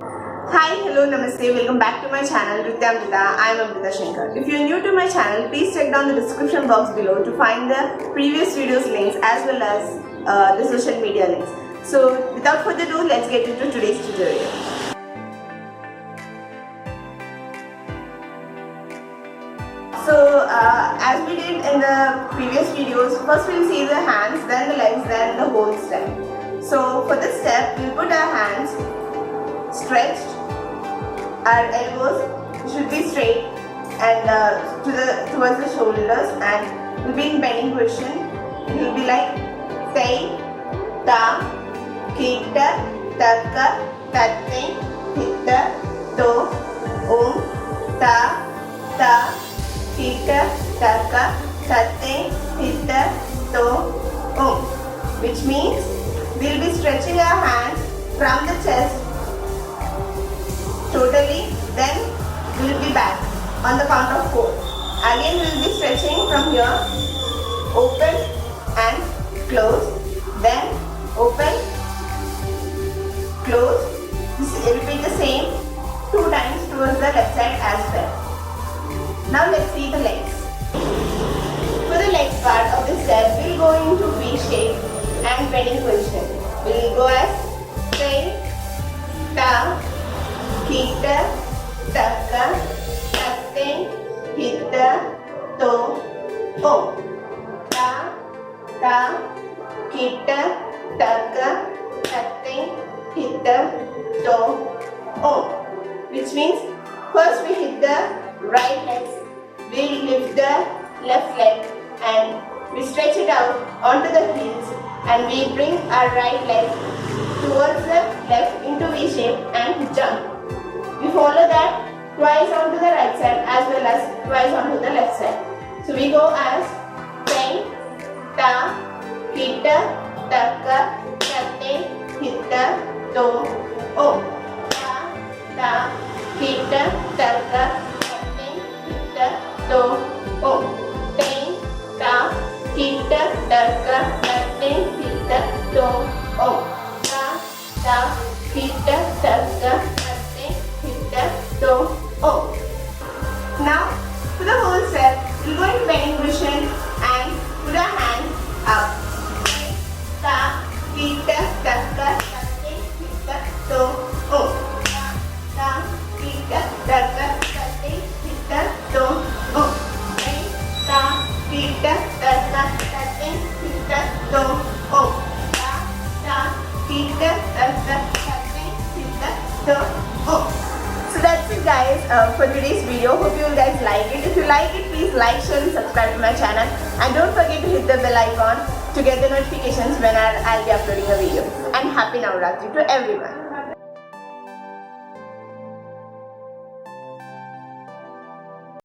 Hi, hello, namaste, welcome back to my channel Nruthyamrutha. I am Amrutha Sankar. If you are new to my channel, please check down the description box below to find the previous videos links as well as the social media links. So without further ado, let's get into today's tutorial. So as we did in the previous videos, first we'll see the hands, then the legs, then the whole step. So for this step, we'll put our hands stretched, our elbows should be straight and towards the shoulders, and we'll be in bending position. It will be like say, ta, kita, taka, tatte, hitta, to, om, ta, ta, kita, taka, tatte, hitta, to, om. Which means we'll be stretching our hands from the chest totally, then we will be back on the count of 4. Again we will be stretching from here, open and close, then open, close. Repeat the same 2 times towards the left side as well. Now let's see the legs. For the legs part of the step, we will go into V shape and bending position. We will go as say, ta, kita, taka, tatte, hitta, to, om. Ta, ta, kita, taka, tatte, hitta, to, om. Which means first we hit the right leg, we lift the left leg and we stretch it out onto the heels, and we bring our right leg towards the left into V shape and jump. We follow that twice onto the right side as well as twice onto the left side. So we go as say, ta, kita, taka, tatte, hitta, to, om. Ta, ta, kita, taka, tatte, hitta, to, om. Te, ta, kita, taka, tatte, hitta, to, om. Ta, ta, kita, taka, so, oh. Now, for the whole step, we'll go into bending position and put our hands up. Ta, kita, taka, tatte, hitta, to, oh. Ta, ta, kita, taka, tatte, hitta, to, oh. Ta, kita, taka, tatte, hitta, to, oh. Ta, ta, kita, taka, tatte, hitta, to, oh. So that's it guys for today's video. Hope you guys like it. If you like it, please like, share and subscribe to my channel. And don't forget to hit the bell icon to get the notifications when I'll be uploading a video. And happy Navratri to everyone.